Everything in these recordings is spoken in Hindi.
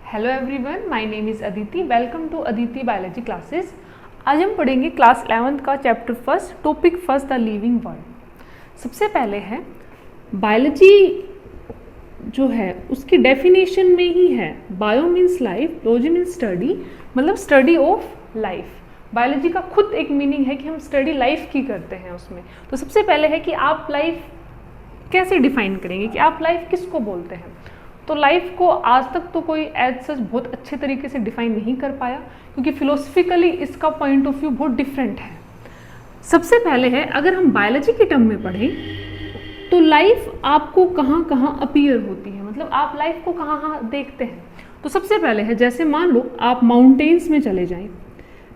Hello everyone, my name is Aditi. Welcome to Aditi biology classes. आज हम पढ़ेंगे क्लास 11th का chapter first, topic first, the living world. सबसे पहले है बायोलॉजी जो है उसकी डेफिनेशन में ही है bio means life, logy means study, मतलब स्टडी ऑफ लाइफ। बायोलॉजी का खुद एक मीनिंग है कि हम स्टडी लाइफ की करते हैं उसमें। तो सबसे पहले है कि आप लाइफ कैसे डिफाइन करेंगे, कि आप लाइफ किसको बोलते हैं। तो लाइफ को आज तक तो कोई एज सच बहुत अच्छे तरीके से डिफाइन नहीं कर पाया, क्योंकि फिलोसफिकली इसका पॉइंट ऑफ व्यू बहुत डिफरेंट है। सबसे पहले है, अगर हम बायोलॉजी के टर्म में पढ़ें तो लाइफ आपको कहाँ कहाँ अपीयर होती है, मतलब आप लाइफ को कहाँ कहाँ देखते हैं। तो सबसे पहले है, जैसे मान लो आप माउंटेन्स में चले जाएं,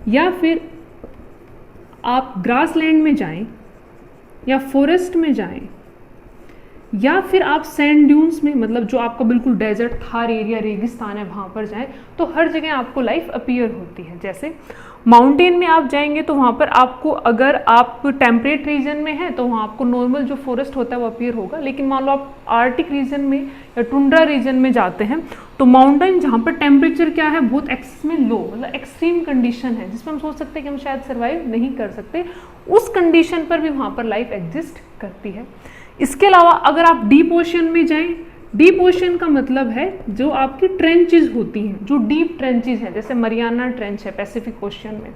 या फिर आप ग्रासलैंड में जाएं, या फॉरेस्ट में जाएं, या फिर आप सैंड ड्यून्स में, मतलब जो आपका बिल्कुल डेजर्ट थार एरिया रेगिस्तान है वहाँ पर जाएं, तो हर जगह आपको लाइफ अपीयर होती है। जैसे माउंटेन में आप जाएंगे तो वहाँ पर आपको, अगर आप टेम्परेट रीजन में हैं तो वहाँ आपको नॉर्मल जो फॉरेस्ट होता है वो अपीयर होगा। लेकिन मान लो आप आर्टिक रीजन में या टुंड्रा रीजन में जाते हैं तो माउंटेन जहाँ पर टेम्परेचर क्या है, बहुत एक्सट्रीम लो, मतलब एक्सट्रीम कंडीशन है जिसमें हम सोच सकते हैं कि हम शायद सर्वाइव नहीं कर सकते, उस कंडीशन पर भी वहाँ पर लाइफ एग्जिस्ट करती है। इसके अलावा अगर आप डीप ओशन में जाएं, डीप ओशन का मतलब है जो आपकी ट्रेंचेस होती हैं, जो डीप ट्रेंचेस हैं, जैसे मरियाना ट्रेंच है पैसिफिक ओशन में,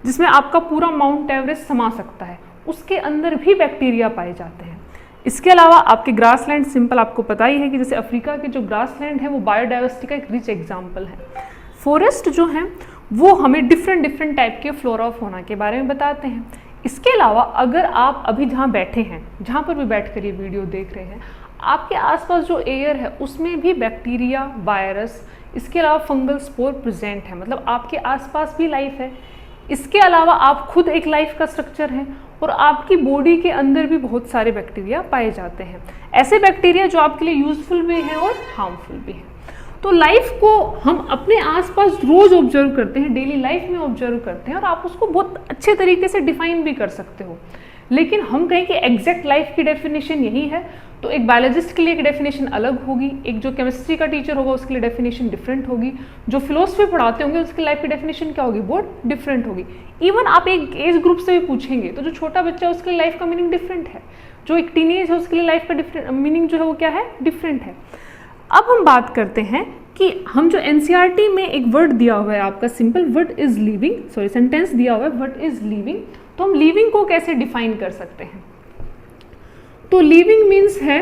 जिसमें आपका पूरा माउंट एवरेस्ट समा सकता है, उसके अंदर भी बैक्टीरिया पाए जाते हैं। इसके अलावा आपके ग्रासलैंड, सिंपल आपको पता ही है कि जैसे अफ्रीका के जो ग्रासलैंड है वो बायोडाइवर्सिटी का एक रिच एग्जाम्पल है। फॉरेस्ट जो है वो हमें डिफरेंट टाइप के फ्लोरा ऑफ फौना के बारे में बताते हैं। इसके अलावा अगर आप अभी जहाँ बैठे हैं, जहाँ पर भी बैठ कर ये वीडियो देख रहे हैं, आपके आसपास जो एयर है उसमें भी बैक्टीरिया, वायरस, इसके अलावा फंगल स्पोर प्रेजेंट है, मतलब आपके आसपास भी लाइफ है। इसके अलावा आप खुद एक लाइफ का स्ट्रक्चर है और आपकी बॉडी के अंदर भी बहुत सारे बैक्टीरिया पाए जाते हैं, ऐसे बैक्टीरिया जो आपके लिए यूजफुल भी हैं और हार्मफुल भी हैं। तो लाइफ को हम अपने आसपास रोज ऑब्जर्व करते हैं, डेली लाइफ में ऑब्जर्व करते हैं, और आप उसको बहुत अच्छे तरीके से डिफाइन भी कर सकते हो। लेकिन हम कहें कि एग्जैक्ट लाइफ की डेफिनेशन यही है, तो एक बायोलॉजिस्ट के लिए एक डेफिनेशन अलग होगी, एक जो केमिस्ट्री का टीचर होगा उसके लिए डेफिनेशन डिफरेंट होगी, जो फिलोसफी पढ़ाते होंगे उसकी लाइफ की डेफिनेशन क्या होगी, बहुत डिफरेंट होगी। इवन आप एक एज ग्रुप से भी पूछेंगे तो जो छोटा बच्चा है उसके लिए लाइफ का मीनिंग डिफरेंट है, जो एक टीनेज है उसके लिए लाइफ का डिफरेंट मीनिंग जो है वो क्या है, डिफरेंट है। अब हम बात करते हैं कि हम जो एनसीईआरटी में एक वर्ड दिया हुआ है आपका, simple what is living, sorry sentence दिया हुआ है व्हाट इज लिविंग, तो हम लिविंग को कैसे डिफाइन कर सकते हैं। तो लिविंग मीन्स है,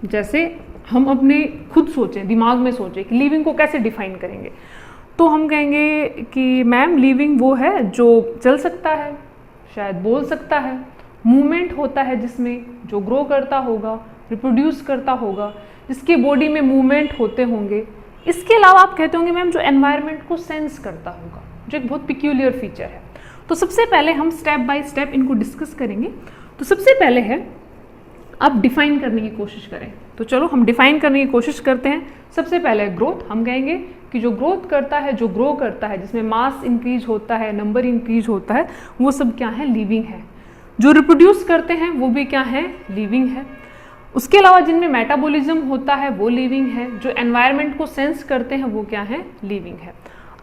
जैसे हम अपने खुद सोचें, दिमाग में सोचें कि लिविंग को कैसे डिफाइन करेंगे, तो हम कहेंगे कि मैम लिविंग वो है जो चल सकता है, शायद बोल सकता है, मूवमेंट होता है जिसमें, जो ग्रो करता होगा, रिप्रोड्यूस करता होगा, जिसके बॉडी में मूवमेंट होते होंगे। इसके अलावा आप कहते होंगे मैम जो एनवायरनमेंट को सेंस करता होगा, जो एक बहुत पिक्यूलियर फीचर है। तो सबसे पहले हम स्टेप बाय स्टेप इनको डिस्कस करेंगे। तो सबसे पहले है, आप डिफाइन करने की कोशिश करें। तो चलो हम डिफाइन करने की कोशिश करते हैं। सबसे पहले ग्रोथ, हम कहेंगे कि जो ग्रोथ करता है, जो ग्रो करता है, जिसमें मास इंक्रीज होता है, नंबर इंक्रीज होता है, वो सब क्या है, लिविंग है। जो रिप्रोड्यूस करते हैं वो भी क्या है, लिविंग है। उसके अलावा जिनमें मेटाबॉलिज्म होता है वो लिविंग है। जो एनवायरनमेंट को सेंस करते हैं वो क्या है, लिविंग है।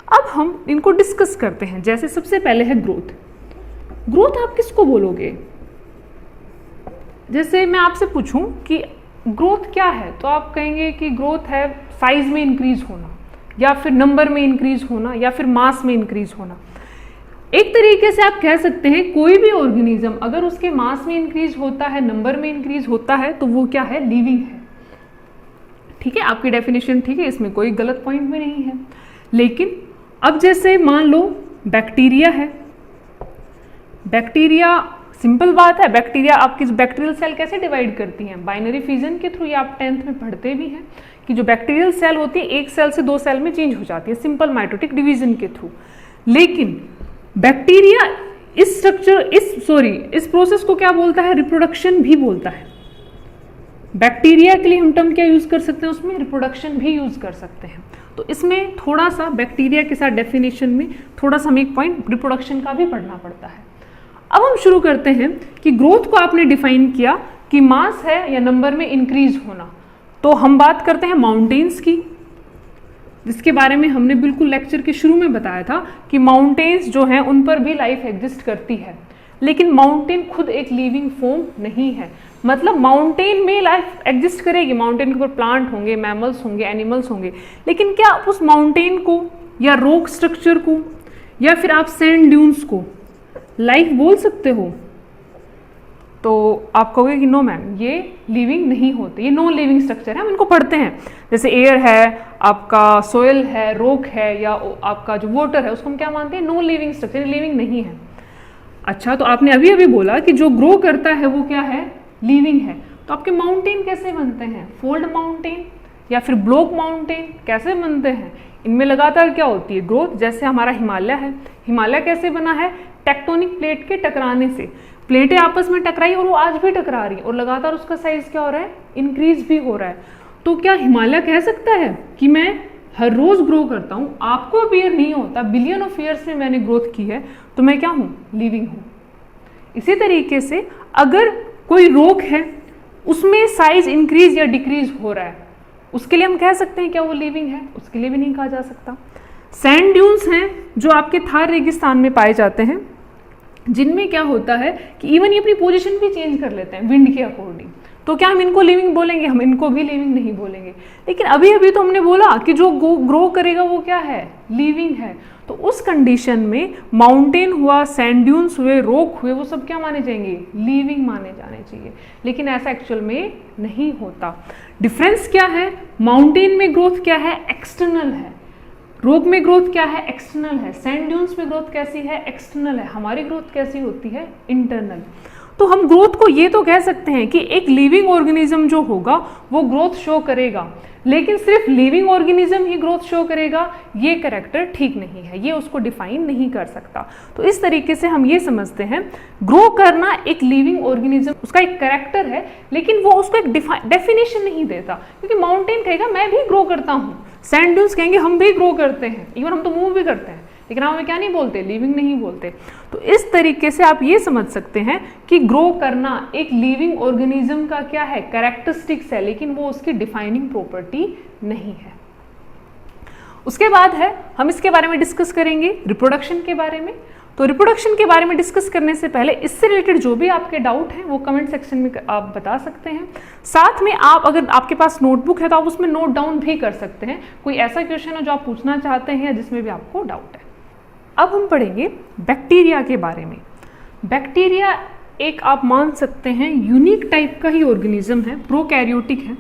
अब हम इनको डिस्कस करते हैं। जैसे सबसे पहले है ग्रोथ। ग्रोथ आप किसको बोलोगे, जैसे मैं आपसे पूछूं कि ग्रोथ क्या है, तो आप कहेंगे कि ग्रोथ है साइज में इंक्रीज होना, या फिर नंबर में इंक्रीज होना, या फिर मास में इंक्रीज होना। एक तरीके से आप कह सकते हैं कोई भी ऑर्गेनिज्म अगर उसके मास में इंक्रीज होता है, नंबर में इंक्रीज होता है, तो वो क्या है, लिविंग है। ठीक है, आपकी डेफिनेशन ठीक है, इसमें कोई गलत पॉइंट भी नहीं है। लेकिन अब जैसे मान लो बैक्टीरिया है, बैक्टीरिया सिंपल बात है, बैक्टीरिया आपकी बैक्टीरियल सेल कैसे डिवाइड करती हैं, बाइनरी फिजन के थ्रू। ये आप 10th में पढ़ते भी हैं कि जो बैक्टीरियल सेल होती है एक सेल से 2 सेल में चेंज हो जाती है, सिंपल माइटोटिक डिवीजन के थ्रू। लेकिन बैक्टीरिया इस प्रोसेस को क्या बोलता है, रिप्रोडक्शन भी बोलता है। बैक्टीरिया के लिए हम टर्म क्या यूज कर सकते हैं, उसमें रिप्रोडक्शन भी यूज कर सकते हैं। तो इसमें थोड़ा सा बैक्टीरिया के साथ डेफिनेशन में थोड़ा सा हमें एक पॉइंट रिप्रोडक्शन का भी पढ़ना पड़ता है। अब हम शुरू करते हैं कि ग्रोथ को आपने डिफाइन किया कि मास है या नंबर में इंक्रीज होना, तो हम बात करते हैं माउंटेन्स की। जिसके बारे में हमने बिल्कुल लेक्चर के शुरू में बताया था कि माउंटेन्स जो हैं उन पर भी लाइफ एग्जिस्ट करती है, लेकिन माउंटेन खुद एक लिविंग फॉर्म नहीं है। मतलब माउंटेन में लाइफ एग्जिस्ट करेगी, माउंटेन के ऊपर प्लांट होंगे, मैमल्स होंगे, एनिमल्स होंगे, लेकिन क्या आप उस माउंटेन को या रॉक स्ट्रक्चर को या फिर आप सैंड ड्यून्स को लाइफ बोल सकते हो? तो आप कहोगे कि नो मैम, ये लिविंग नहीं होते, ये नॉन लिविंग स्ट्रक्चर है, हम इनको पढ़ते हैं। जैसे एयर है, आपका सोयल है, रॉक है, या आपका जो वाटर है, उसको हम क्या मानते हैं? नॉन लिविंग स्ट्रक्चर, लिविंग नहीं है। अच्छा, तो आपने अभी अभी बोला कि जो ग्रो करता है वो क्या है? लिविंग है। तो आपके माउंटेन कैसे बनते हैं? फोल्ड माउंटेन या फिर ब्लॉक माउंटेन कैसे बनते हैं? इनमें लगातार क्या होती है? ग्रोथ। जैसे हमारा हिमालय है, हिमालय कैसे बना है? टेक्टोनिक प्लेट के टकराने से। प्लेटें आपस में टकराई और वो आज भी टकरा रही है और लगातार उसका साइज क्या हो रहा है? इंक्रीज भी हो रहा है। तो क्या हिमालय कह सकता है कि मैं हर रोज ग्रो करता हूँ? आपको अपीयर नहीं होता, बिलियन ऑफ ईयर्स में मैंने ग्रोथ की है, तो मैं क्या हूँ? लिविंग हूँ। इसी तरीके से अगर कोई रॉक है, उसमें साइज इंक्रीज या डिक्रीज हो रहा है, उसके लिए हम कह सकते हैं क्या वो लिविंग है? उसके लिए भी नहीं कहा जा सकता। सैंड ड्यून्स हैं जो आपके थार रेगिस्तान में पाए जाते हैं, जिनमें क्या होता है कि इवन ये अपनी पोजीशन भी चेंज कर लेते हैं विंड के अकॉर्डिंग। तो क्या हम इनको लिविंग बोलेंगे? हम इनको भी लिविंग नहीं बोलेंगे। लेकिन अभी अभी तो हमने बोला कि जो ग्रो करेगा वो क्या है? लिविंग है। तो उस कंडीशन में माउंटेन हुआ, सैंड ड्यून्स हुए, रॉक हुए, वो सब क्या माने जाएंगे? लिविंग माने जाने चाहिए। लेकिन ऐसा एक्चुअल में नहीं होता। डिफरेंस क्या है? माउंटेन में ग्रोथ क्या है? एक्सटर्नल है। रॉक में ग्रोथ क्या है? एक्सटर्नल है। सैंड ड्यून्स में ग्रोथ कैसी है? एक्सटर्नल है। हमारी ग्रोथ कैसी होती है? इंटरनल। तो हम ग्रोथ को ये तो कह सकते हैं कि एक लिविंग ऑर्गेनिज्म जो होगा वो ग्रोथ शो करेगा, लेकिन सिर्फ लिविंग ऑर्गेनिज्म ही ग्रोथ शो करेगा, ये कैरेक्टर ठीक नहीं है, ये उसको डिफाइन नहीं कर सकता। तो इस तरीके से हम ये समझते हैं ग्रो करना एक लिविंग ऑर्गेनिज्म, उसका एक कैरेक्टर है, लेकिन वो उसको एक डेफिनेशन नहीं देता। क्योंकि माउंटेन कहेगा मैं भी ग्रो करता हूँ, सैंड ड्यून्स कहेंगे हम भी ग्रो करते हैं, इवन हम तो मूव भी करते हैं, लेकिन हम क्या नहीं बोलते? लिविंग नहीं बोलते। तो इस तरीके से आप ये समझ सकते हैं कि ग्रो करना एक लिविंग ऑर्गेनिज्म का क्या है? कैरेक्टरिस्टिक्स है, लेकिन वो उसकी डिफाइनिंग प्रॉपर्टी नहीं है। उसके बाद है, हम इसके बारे में डिस्कस करेंगे रिप्रोडक्शन के बारे में। तो रिप्रोडक्शन के बारे में डिस्कस करने से पहले इससे रिलेटेड जो भी आपके डाउट हैं वो कमेंट सेक्शन में आप बता सकते हैं। साथ में आप, अगर आपके पास नोटबुक है तो आप उसमें नोट डाउन भी कर सकते हैं, कोई ऐसा क्वेश्चन है जो आप पूछना चाहते हैं या जिसमें भी आपको डाउट है। अब हम पढ़ेंगे बैक्टीरिया के बारे में। बैक्टीरिया एक, आप मान सकते हैं, यूनिक टाइप का ही ऑर्गेनिज्म है, प्रोकैरियोटिक है।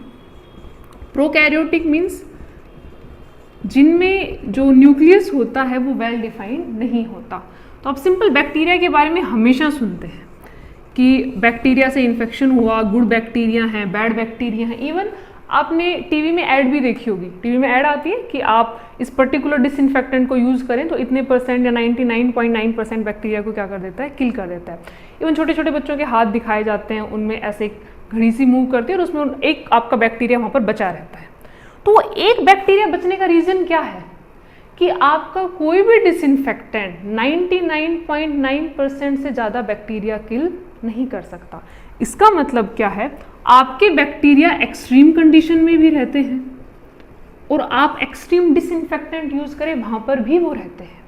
प्रोकैरियोटिक मीन्स जिनमें जो न्यूक्लियस होता है वो वेल डिफाइंड नहीं होता। तो आप सिंपल बैक्टीरिया के बारे में हमेशा सुनते हैं कि बैक्टीरिया से इन्फेक्शन हुआ, गुड बैक्टीरिया हैं, बैड बैक्टीरिया हैं। इवन आपने टीवी में ऐड भी देखी होगी, टीवी में ऐड आती है कि आप इस पर्टिकुलर डिसइंफेक्टेंट को यूज़ करें तो इतने परसेंट या 99.9% बैक्टीरिया को क्या कर देता है? किल कर देता है। इवन छोटे छोटे बच्चों के हाथ दिखाए जाते हैं, उनमें ऐसे घड़ी सी मूव करती है और उसमें एक आपका बैक्टीरिया वहाँ पर बचा रहता है। तो वो एक बैक्टीरिया बचने का रीज़न क्या है? कि आपका कोई भी डिसइंफेक्टेंट 99.9% से ज़्यादा बैक्टीरिया किल नहीं कर सकता। इसका मतलब क्या है? आपके बैक्टीरिया एक्सट्रीम कंडीशन में भी रहते हैं और आप एक्सट्रीम डिसइंफेक्टेंट यूज करें वहां पर भी वो रहते हैं।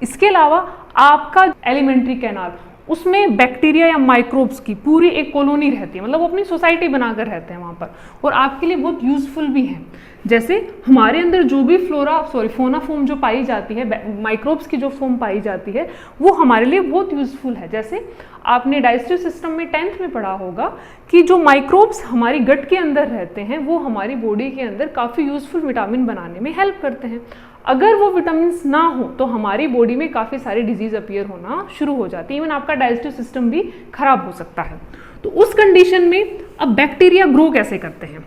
इसके अलावा आपका एलिमेंट्री कैनाल, उसमें बैक्टीरिया या माइक्रोब्स की पूरी एक कॉलोनी रहती है, मतलब वो अपनी सोसाइटी बनाकर रहते हैं वहाँ पर, और आपके लिए बहुत यूजफुल भी हैं। जैसे हमारे अंदर जो भी फोना फॉर्म जो पाई जाती है, माइक्रोब्स की जो फॉर्म पाई जाती है, वो हमारे लिए बहुत यूजफुल है। जैसे आपने डाइजेस्टिव सिस्टम में 10th में पढ़ा होगा कि जो माइक्रोब्स हमारी गट के अंदर रहते हैं वो हमारी बॉडी के अंदर काफ़ी यूजफुल विटामिन बनाने में हेल्प करते हैं। अगर वो विटामिन ना हो तो हमारी बॉडी में काफ़ी सारी डिजीज अपीयर होना शुरू हो जाती है, इवन आपका डाइजेस्टिव सिस्टम भी खराब हो सकता है। तो उस कंडीशन में अब बैक्टीरिया ग्रो कैसे करते हैं?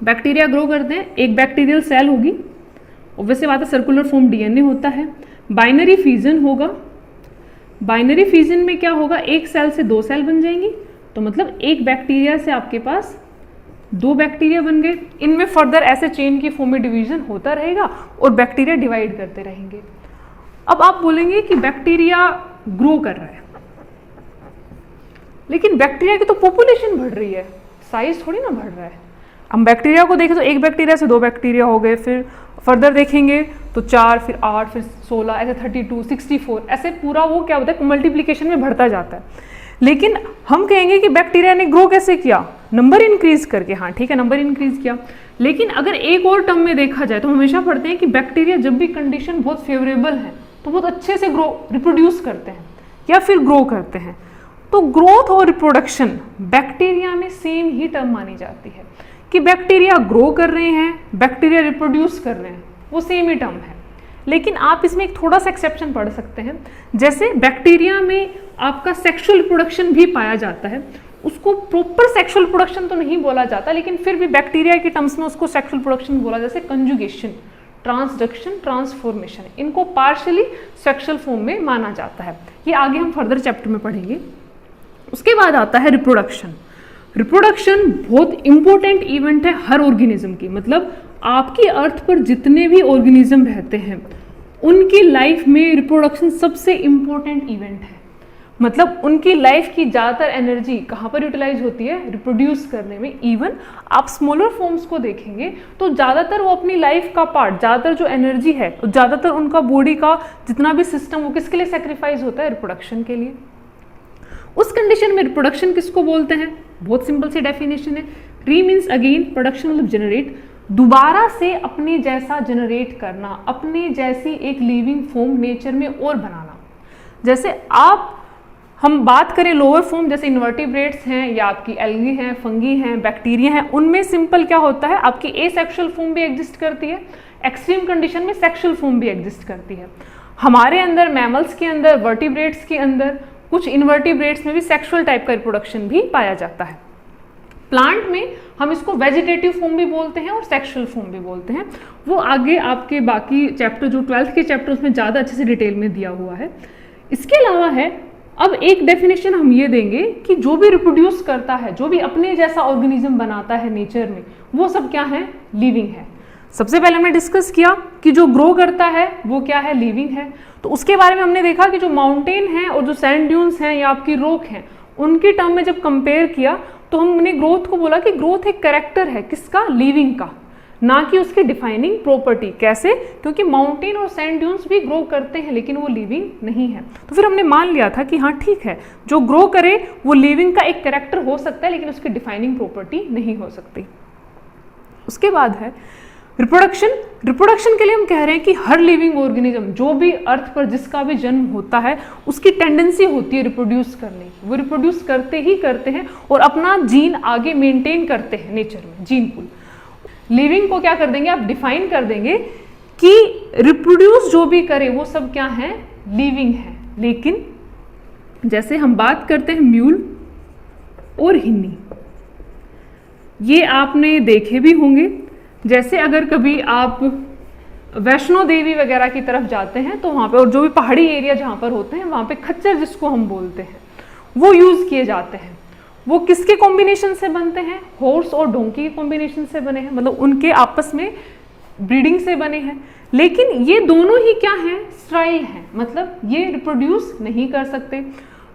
बैक्टीरिया ग्रो करते हैं, एक बैक्टीरियल सेल होगी, ऑब्वियसली बात है, सर्कुलर फॉर्म डीएनए होता है, बाइनरी फिजन होगा। बाइनरी फिजन में क्या होगा? एक सेल से 2 सेल बन जाएंगी, तो मतलब एक बैक्टीरिया से आपके पास 2 बैक्टीरिया बन गए। इनमें फर्दर ऐसे चेन की फॉर्म में डिवीजन होता रहेगा और बैक्टीरिया डिवाइड करते रहेंगे। अब आप बोलेंगे कि बैक्टीरिया ग्रो कर रहा है, लेकिन बैक्टीरिया की तो पॉपुलेशन बढ़ रही है, साइज थोड़ी ना बढ़ रहा है। हम बैक्टीरिया को देखें तो एक बैक्टीरिया से 2 बैक्टीरिया हो गए, फिर फर्दर देखेंगे तो 4, फिर 8, फिर 16, ऐसे 32, 64, ऐसे पूरा वो क्या होता है मल्टीप्लिकेशन में बढ़ता जाता है। लेकिन हम कहेंगे कि बैक्टीरिया ने ग्रो कैसे किया, नंबर इंक्रीज करके। हाँ ठीक है, नंबर इंक्रीज किया। लेकिन अगर एक और टर्म में देखा जाए तो हम हमेशा पढ़ते हैं कि बैक्टीरिया जब भी कंडीशन बहुत फेवरेबल है तो बहुत अच्छे से रिप्रोड्यूस करते हैं या फिर ग्रो करते हैं। तो ग्रोथ और रिप्रोडक्शन बैक्टीरिया में सेम ही टर्म मानी जाती है कि बैक्टीरिया ग्रो कर रहे हैं, बैक्टीरिया रिप्रोड्यूस कर रहे हैं, वो सेम ही टर्म है। लेकिन आप इसमें एक थोड़ा सा एक्सेप्शन पढ़ सकते हैं, जैसे बैक्टीरिया में आपका सेक्सुअल रिप्रोडक्शन भी पाया जाता है, उसको प्रॉपर सेक्सुअल रिप्रोडक्शन तो नहीं बोला जाता, लेकिन फिर भी बैक्टीरिया के टर्म्स में उसको सेक्सुअल रिप्रोडक्शन बोला, जैसे कंजुगेशन, ट्रांसडक्शन, ट्रांसफॉर्मेशन, इनको पार्शियली सेक्सुअल फॉर्म में माना जाता है। ये आगे हम फर्दर चैप्टर में पढ़ेंगे। उसके बाद आता है रिप्रोडक्शन। रिप्रोडक्शन बहुत इंपॉर्टेंट इवेंट है हर ऑर्गेनिज्म की, मतलब आपकी अर्थ पर जितने भी ऑर्गेनिज्म रहते हैं उनकी लाइफ में रिप्रोडक्शन सबसे इंपॉर्टेंट इवेंट है। मतलब उनकी लाइफ की ज़्यादातर एनर्जी कहाँ पर यूटिलाइज होती है, रिप्रोड्यूस करने में। इवन आप स्मॉलर फॉर्म्स को देखेंगे तो ज़्यादातर वो अपनी लाइफ का पार्ट, ज़्यादातर जो एनर्जी है, ज़्यादातर उनका बॉडी का जितना भी सिस्टम, वो किसके लिए सेक्रीफाइस होता है, रिप्रोडक्शन के लिए। उस कंडीशन में रिप्रोडक्शन किसको बोलते हैं, बहुत सिंपल सी डेफिनेशन है। री मीन्स अगेन, प्रोडक्शन मतलब जनरेट, दोबारा से अपने जैसा जनरेट करना, अपने जैसी एक लिविंग फॉर्म नेचर में और बनाना। जैसे हम बात करें लोअर फॉर्म, जैसे इन्वर्टिब्रेट्स हैं या आपकी एल्गी हैं, फंगी हैं, बैक्टीरिया हैं, उनमें सिंपल क्या होता है, आपकी एसेक्सुअल फॉर्म भी एग्जिस्ट करती है, एक्सट्रीम कंडीशन में सेक्सुअल फॉर्म भी एग्जिस्ट करती है। हमारे अंदर, मैमल्स के अंदर, वर्टिब्रेट्स के अंदर, कुछ इन्वर्टिब्रेट्स में भी सेक्सुअल टाइप का रिप्रोडक्शन भी पाया जाता है। प्लांट में हम इसको वेजिटेटिव फॉर्म भी बोलते हैं और सेक्सुअल फॉर्म भी बोलते हैं। वो आगे आपके बाकी चैप्टर, जो 12th के चैप्टर, उसमें ज़्यादा अच्छे से डिटेल में दिया हुआ है। इसके अलावा है, अब एक डेफिनेशन हम ये देंगे कि जो भी रिप्रोड्यूस करता है, जो भी अपने जैसा ऑर्गेनिज्म बनाता है नेचर में, वो सब क्या है, लिविंग है। सबसे पहले हमने डिस्कस किया कि जो ग्रो करता है वो क्या है, लिविंग है। तो उसके बारे में हमने देखा कि जो माउंटेन है और जो सैंड ड्यून्स हैं या आपकी रॉक हैं, उनकी टर्म में जब कंपेयर किया तो हमने ग्रोथ को बोला कि ग्रोथ एक कैरेक्टर है, किसका, लिविंग का, ना कि उसकी डिफाइनिंग प्रॉपर्टी। कैसे, क्योंकि माउंटेन और सैंड ड्यून्स भी ग्रो करते हैं लेकिन वो लिविंग नहीं है। तो फिर हमने मान लिया था कि हाँ ठीक है, जो ग्रो करे वो लिविंग का एक कैरेक्टर हो सकता है लेकिन उसकी डिफाइनिंग प्रॉपर्टी नहीं हो सकती। उसके बाद है रिप्रोडक्शन। रिप्रोडक्शन के लिए हम कह रहे हैं कि हर लिविंग ऑर्गेनिज्म, जो भी अर्थ पर जिसका भी जन्म होता है, उसकी टेंडेंसी होती है रिप्रोड्यूस करने की। वो रिप्रोड्यूस करते ही करते हैं और अपना जीन आगे मेंटेन करते हैं नेचर में, जीन पूल। लिविंग को क्या कर देंगे, आप डिफाइन कर देंगे कि रिप्रोड्यूस जो भी करे वो सब क्या है, लिविंग है। लेकिन जैसे हम बात करते हैं म्यूल और हिन्नी, ये आपने देखे भी होंगे। जैसे अगर कभी आप वैष्णो देवी वगैरह की तरफ जाते हैं तो वहाँ पे, और जो भी पहाड़ी एरिया जहाँ पर होते हैं, वहाँ पे खच्चर जिसको हम बोलते हैं वो यूज़ किए जाते हैं। वो किसके कॉम्बिनेशन से बनते हैं, हॉर्स और डोंकी के कॉम्बिनेशन से बने हैं, मतलब उनके आपस में ब्रीडिंग से बने हैं। लेकिन ये दोनों ही क्या हैं, स्ट्राइल हैं, मतलब ये रिप्रोड्यूस नहीं कर सकते।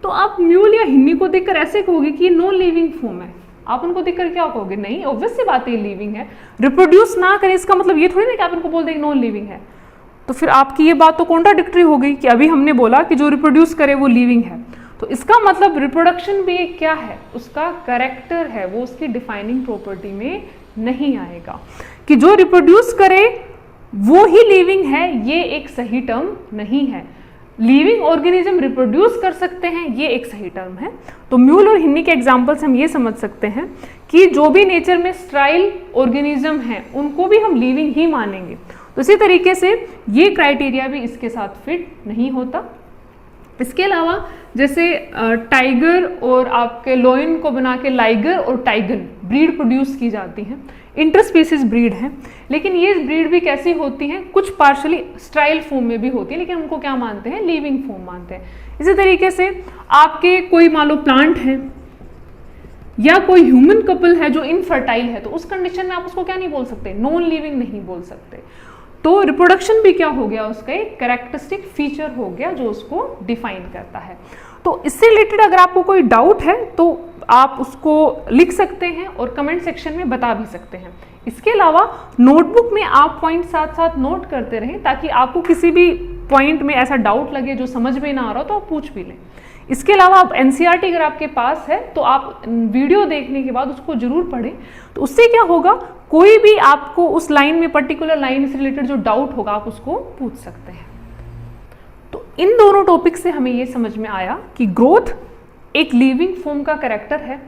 तो आप म्यूल या हिन्नी को देखकर ऐसे कहोगे कि ये नॉन लिविंग फॉर्म है, आप उनको देखकर क्या कहोगे, नहीं, ऑब्वियस सी बात है ये लिविंग है। रिप्रोड्यूस ना करें इसका मतलब ये थोड़ी ना कि आप इनको बोल देंगे नॉन लिविंग है। तो फिर आपकी ये बात तो कॉन्ट्राडिक्टरी हो गई कि अभी हमने बोला कि जो रिप्रोड्यूस करे वो लिविंग है, तो इसका मतलब रिप्रोडक्शन भी एक क्या है, उसका कैरेक्टर है, वो उसकी डिफाइनिंग प्रॉपर्टी में नहीं आएगा। कि जो रिप्रोड्यूस करे वो ही लिविंग है, ये एक सही टर्म नहीं है। लिविंग ऑर्गेनिज्म रिप्रोड्यूस कर सकते हैं, ये एक सही टर्म है। तो म्यूल और हिन्नी के एग्जांपल्स हम ये समझ सकते हैं कि जो भी नेचर में स्ट्राइल ऑर्गेनिज्म हैं उनको भी हम लिविंग ही मानेंगे। तो इसी तरीके से ये क्राइटेरिया भी इसके साथ फिट नहीं होता। इसके अलावा जैसे टाइगर और आपके लोयन को बना के लाइगर और टाइगन ब्रीड प्रोड्यूस की जाती हैं, इंटरस्पीसीज ब्रीड है। लेकिन ये ब्रीड भी कैसी होती हैं, कुछ पार्शली स्ट्राइल फॉर्म में भी होती है, लेकिन उनको क्या मानते हैं, लिविंग फॉर्म मानते हैं। इसी तरीके से आपके कोई मान लो प्लांट है या कोई ह्यूमन कपल है जो इनफर्टाइल है, तो उस कंडीशन में आप उसको क्या नहीं बोल सकते, नॉन लिविंग नहीं बोल सकते। तो रिप्रोडक्शन भी क्या हो गया, उसका एक कैरेक्टरिस्टिक फीचर हो गया जो उसको डिफाइन करता है। तो इससे रिलेटेड अगर आपको कोई डाउट है तो आप उसको लिख सकते हैं और कमेंट सेक्शन में बता भी सकते हैं। इसके अलावा नोटबुक में आप पॉइंट साथ साथ नोट करते रहें ताकि आपको किसी भी पॉइंट में ऐसा डाउट लगे जो समझ में ना आ रहा हो तो आप पूछ भी लें। इसके अलावा आप एनसीईआरटी अगर आपके पास है तो आप वीडियो देखने के बाद उसको जरूर पढ़ें। तो उससे क्या होगा, कोई भी आपको उस लाइन में, पर्टिकुलर लाइन से रिलेटेड जो डाउट होगा आप उसको पूछ सकते हैं। तो इन दोनों टॉपिक से हमें ये समझ में आया कि ग्रोथ एक लिविंग फॉर्म का कैरेक्टर है,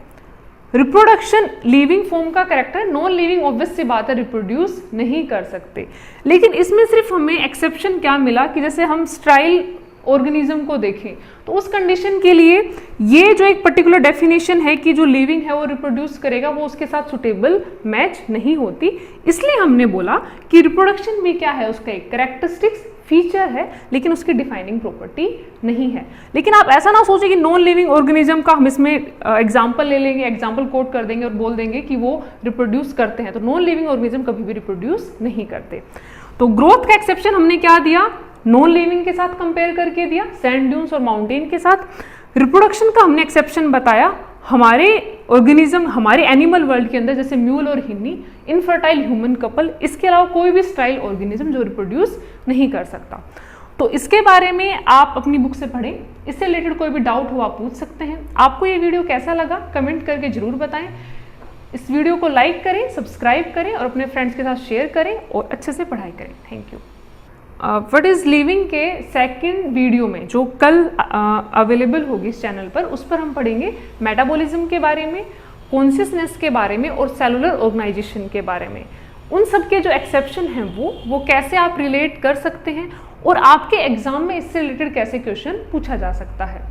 रिप्रोडक्शन लिविंग फॉर्म का कैरेक्टर, नॉन लिविंग ऑब्वियस सी बात है रिप्रोड्यूस नहीं कर सकते। लेकिन इसमें सिर्फ हमें एक्सेप्शन क्या मिला कि जैसे हम स्टाइल ऑर्गेनिज्म को देखें तो उस कंडीशन के लिए ये जो एक पर्टिकुलर डेफिनेशन है कि जो लिविंग है वो रिप्रोड्यूस करेगा, वो उसके साथ सुटेबल मैच नहीं होती। इसलिए हमने बोला कि रिप्रोडक्शन भी क्या है, उसका एक कैरेक्टरिस्टिक्स फीचर है लेकिन उसकी डिफाइनिंग प्रॉपर्टी नहीं है। लेकिन आप ऐसा ना सोचिए कि नॉन लिविंग ऑर्गेनिज्म का हम इसमें एग्जांपल ले लेंगे, एग्जांपल कोट कर देंगे और बोल देंगे कि वो रिप्रोड्यूस करते हैं। तो नॉन लिविंग ऑर्गेनिज्म कभी भी रिप्रोड्यूस नहीं करते। तो ग्रोथ का एक्सेप्शन हमने क्या दिया, नॉन लिविंग के साथ कंपेयर करके दिया, सैंड ड्यून्स और माउंटेन के साथ। रिप्रोडक्शन का हमने एक्सेप्शन बताया, हमारे ऑर्गेनिज्म, हमारे एनिमल वर्ल्ड के अंदर जैसे म्यूल और हिन्नी, इनफर्टाइल ह्यूमन कपल, इसके अलावा कोई भी स्टाइल ऑर्गेनिज्म जो रिप्रोड्यूस नहीं कर सकता। तो इसके बारे में आप अपनी बुक से पढ़ें, इससे रिलेटेड कोई भी डाउट हो आप पूछ सकते हैं। आपको ये वीडियो कैसा लगा कमेंट करके जरूर बताएं। इस वीडियो को लाइक करें, सब्सक्राइब करें और अपने फ्रेंड्स के साथ शेयर करें और अच्छे से पढ़ाई करें। Thank you. What is living के सेकंड वीडियो में जो कल अवेलेबल होगी इस चैनल पर, उस पर हम पढ़ेंगे मेटाबॉलिज्म के बारे में, कॉन्शियसनेस के बारे में और सेलुलर ऑर्गेनाइजेशन के बारे में। उन सब के जो एक्सेप्शन हैं वो कैसे आप रिलेट कर सकते हैं और आपके एग्जाम में इससे रिलेटेड कैसे क्वेश्चन पूछा जा सकता है।